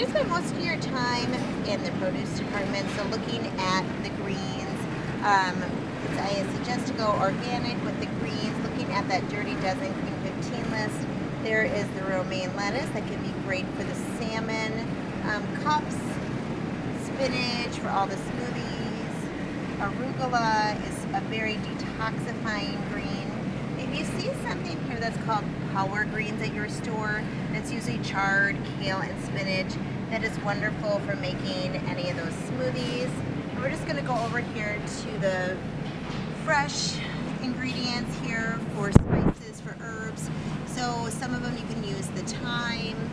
to spend most of your time in the produce department, so looking at the greens. I suggest to go organic with the greens, looking at that Dirty Dozen Clean 15 list. There is the romaine lettuce that can be great for the salmon cups, spinach for all the smoothies. Arugula is a very detoxifying green. If you see something here that's called power greens at your store, that's usually chard, kale, and spinach, that is wonderful for making any of those smoothies. And we're just going to go over here to the fresh ingredients here for spices, for herbs. So some of them you can use the thyme,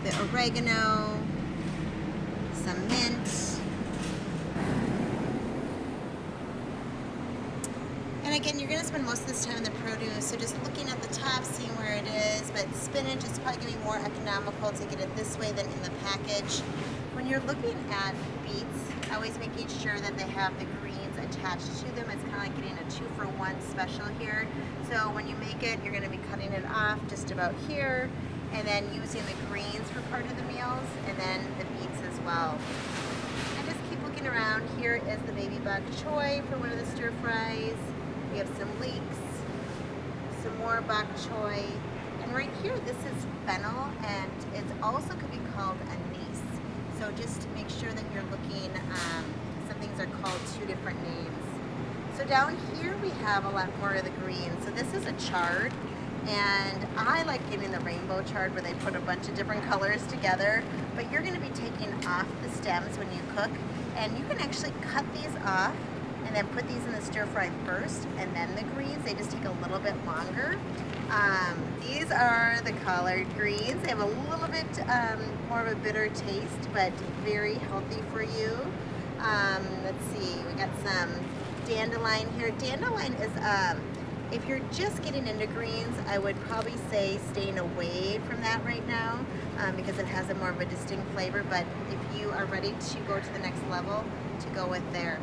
the oregano, some mint. And again, you're going to spend most of this time in the produce, so just looking at the top, seeing where it is. But spinach is probably going to be more economical to get it this way than in the package. When you're looking at beets, always making sure that they have the greens attached to them. It's kind of like getting a 2-for-1 special here. So when you make it, you're going to be cutting it off just about here, and then using the greens for part of the meals, and then the beets as well. And just keep looking around. Here is the baby bok choy for one of the stir fries. We have some leeks, some more bok choy, and right here this is fennel, and it also could be called anise. So just make sure that you're looking, some things are called 2 different names. So down here we have a lot more of the green. So this is a chard, and I like getting the rainbow chard where they put a bunch of different colors together, but you're going to be taking off the stems when you cook, and you can actually cut these off and then put these in the stir fry first, and then the greens. They just take a little bit longer. These are the collard greens. They have a little bit more of a bitter taste, but very healthy for you. Let's see, we got some dandelion here. Dandelion is, if you're just getting into greens, I would probably say staying away from that right now because it has a more of a distinct flavor, but if you are ready to go to the next level, to go with there.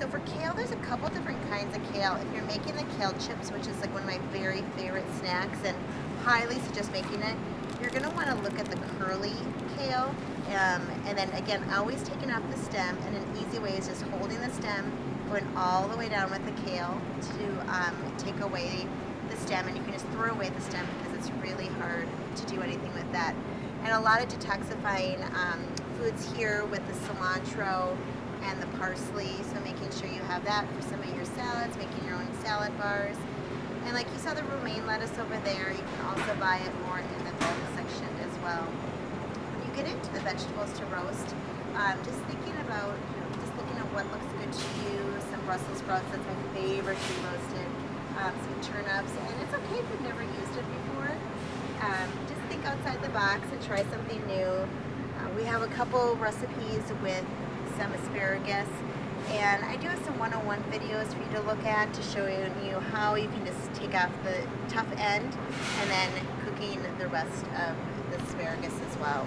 So for kale, there's a couple different kinds of kale. If you're making the kale chips, which is like one of my very favorite snacks and highly suggest making it, you're going to want to look at the curly kale. And then again, always taking off the stem, and an easy way is just holding the stem, going all the way down with the kale to take away the stem, and you can just throw away the stem because it's really hard to do anything with that. And a lot of detoxifying foods here with the cilantro and the parsley, so making sure you have that for some of your salads, making your own salad bars. And like you saw the romaine lettuce over there, you can also buy it more in the bulk section as well. When you get into the vegetables to roast, just thinking about, just looking at what looks good to you. Some Brussels sprouts, that's my favorite to be roasted. Some turnips, and it's okay if you've never used it before. Just think outside the box and try something new. We have a couple recipes with some asparagus, and I do have some 101 videos for you to look at to show you how you can just take off the tough end and then cooking the rest of the asparagus as well.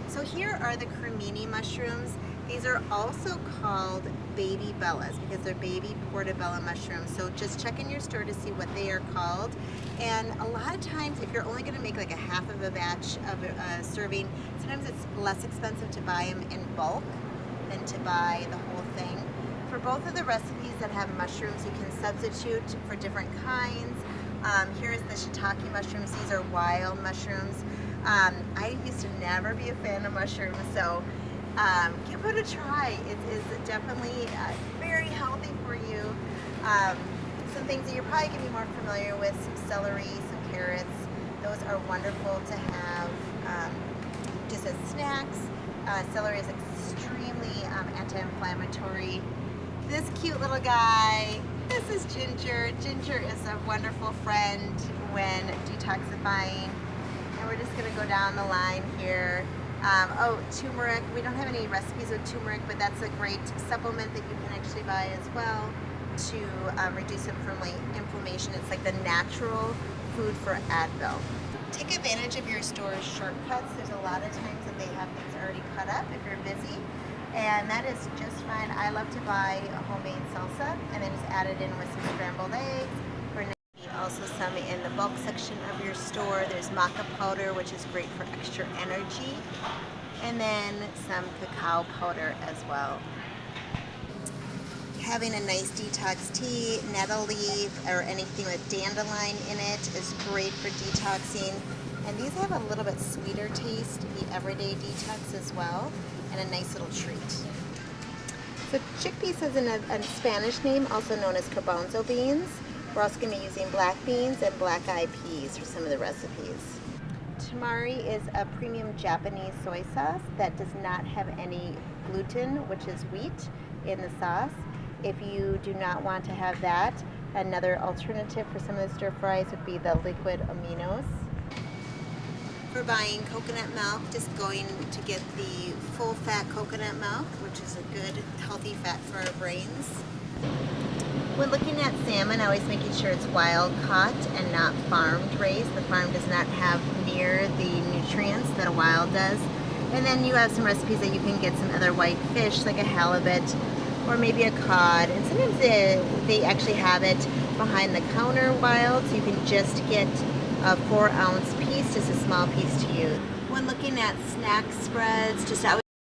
So here are the cremini mushrooms. These are also called baby bellas because they're baby portobello mushrooms. So just check in your store to see what they are called. And a lot of times, if you're only going to make like a half of a batch of a serving, sometimes it's less expensive to buy them in bulk than to buy the whole thing. For both of the recipes that have mushrooms, you can substitute for different kinds. Here's the shiitake mushrooms. These are wild mushrooms. I used to never be a fan of mushrooms, so give it a try. It is definitely very healthy for you. Some things that you're probably going to be more familiar with, some celery, some carrots. Those are wonderful to have just as snacks. Celery is extremely anti-inflammatory. This cute little guy, this is Ginger. Ginger is a wonderful friend when detoxifying. And we're just going to go down the line here. Oh, turmeric. We don't have any recipes with turmeric, but that's a great supplement that you can actually buy as well to reduce inflammation. It's like the natural food for Advil. Take advantage of your store's shortcuts. There's a lot of times that they have things already cut up if you're busy, and that is just fine. I love to buy a homemade salsa and then just add it in with some scrambled eggs. Also some in the bulk section. section of your store. There's maca powder, which is great for extra energy, and then some cacao powder as well. Having a nice detox tea, nettle leaf, or anything with dandelion in it is great for detoxing. And these have a little bit sweeter taste, the everyday detox as well, and a nice little treat. So chickpeas is a Spanish name, also known as garbanzo beans. We're also going to be using black beans and black-eyed peas for some of the recipes. Tamari is a premium Japanese soy sauce that does not have any gluten, which is wheat, in the sauce. If you do not want to have that, another alternative for some of the stir fries would be the liquid aminos. For buying coconut milk, just going to get the full fat coconut milk, which is a good healthy fat for our brains. When looking at salmon, always making sure it's wild caught and not farmed raised. The farm does not have near the nutrients that a wild does. And then you have some recipes that you can get some other white fish like a halibut or maybe a cod. And sometimes they actually have it behind the counter wild, so you can just get a 4-ounce piece, just a small piece to use. When looking at snack spreads, just always